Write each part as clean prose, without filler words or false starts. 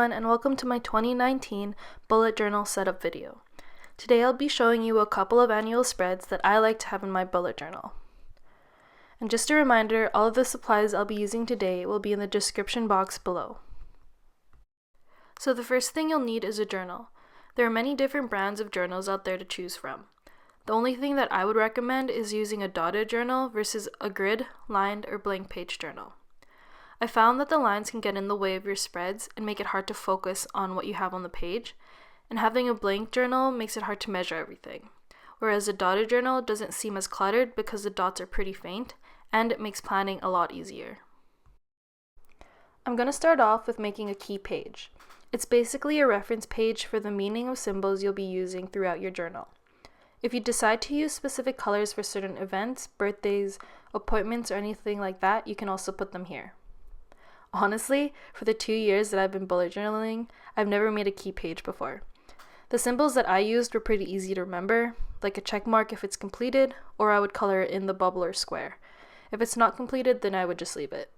everyone, and welcome to my 2019 bullet journal setup video. Today I'll be showing you a couple of annual spreads that I like to have in my bullet journal. And just a reminder, all of the supplies I'll be using today will be in the description box below. So the first thing you'll need is a journal. There are many different brands of journals out there to choose from. The only thing that I would recommend is using a dotted journal versus a grid, lined, or blank page journal. I found that the lines can get in the way of your spreads and make it hard to focus on what you have on the page, and having a blank journal makes it hard to measure everything, whereas a dotted journal doesn't seem as cluttered because the dots are pretty faint, and it makes planning a lot easier. I'm going to start off with making a key page. It's basically a reference page for the meaning of symbols you'll be using throughout your journal. If you decide to use specific colors for certain events, birthdays, appointments, or anything like that, you can also put them here. Honestly, for the 2 years that I've been bullet journaling, I've never made a key page before. The symbols that I used were pretty easy to remember, like a check mark if it's completed, or I would color it in the bubble or square. If it's not completed, then I would just leave it.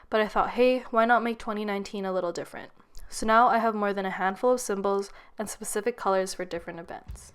But I thought, hey, why not make 2019 a little different? So now I have more than a handful of symbols and specific colors for different events.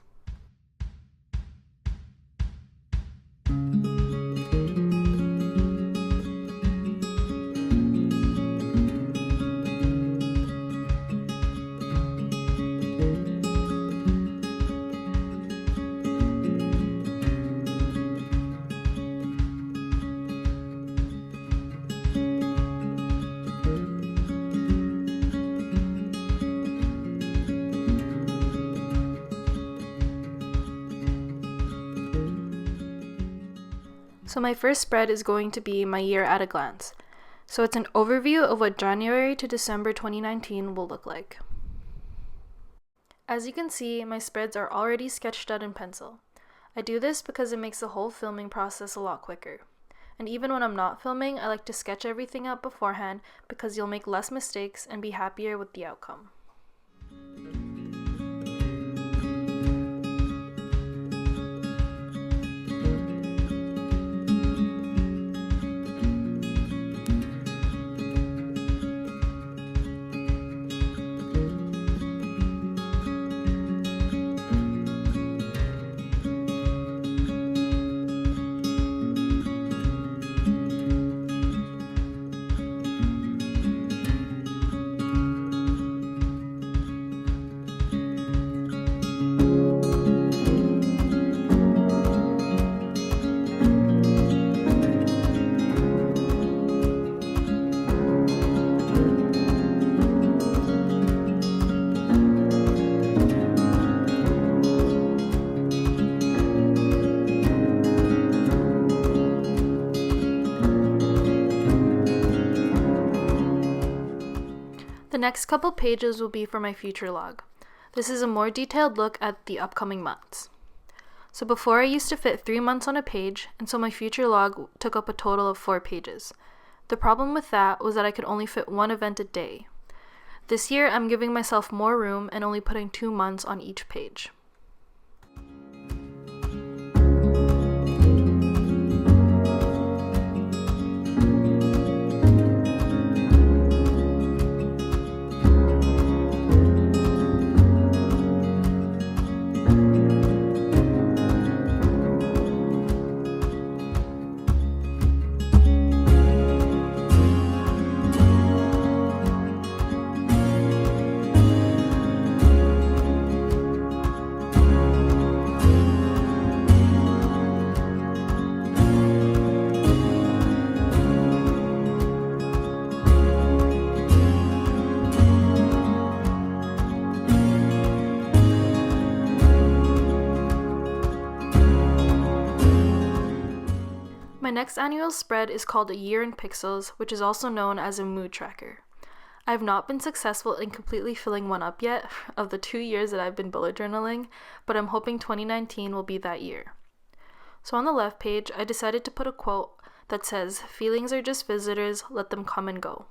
So my first spread is going to be my year at a glance. So it's an overview of what January to December 2019 will look like. As you can see, my spreads are already sketched out in pencil. I do this because it makes the whole filming process a lot quicker. And even when I'm not filming, I like to sketch everything out beforehand because you'll make less mistakes and be happier with the outcome. The next couple pages will be for my future log. This is a more detailed look at the upcoming months. So before I used to fit 3 months on a page, and so my future log took up a total of 4 pages. The problem with that was that I could only fit 1 event a day. This year I'm giving myself more room and only putting 2 months on each page. My next annual spread is called A Year in Pixels, which is also known as a mood tracker. I have not been successful in completely filling one up yet of the 2 years that I've been bullet journaling, but I'm hoping 2019 will be that year. So on the left page, I decided to put a quote that says, "Feelings are just visitors, let them come and go."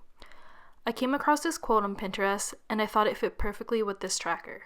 I came across this quote on Pinterest, and I thought it fit perfectly with this tracker.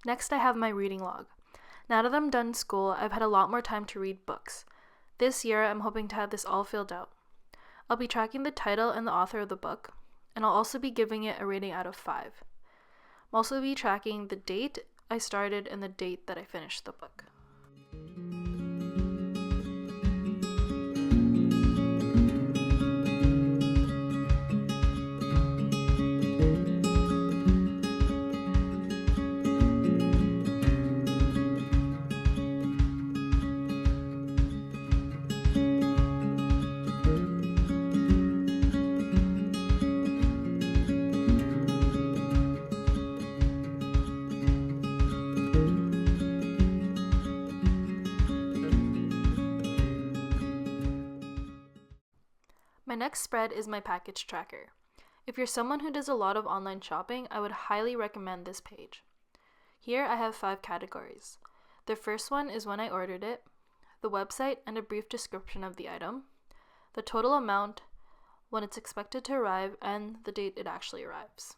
Next, I have my reading log. Now that I'm done school, I've had a lot more time to read books. This year, I'm hoping to have this all filled out. I'll be tracking the title and the author of the book, and I'll also be giving it a rating out of 5. I'll also be tracking the date I started and the date that I finished the book. My next spread is my package tracker. If you're someone who does a lot of online shopping, I would highly recommend this page. Here I have 5 categories. The first one is when I ordered it, the website and a brief description of the item, the total amount, when it's expected to arrive, and the date it actually arrives.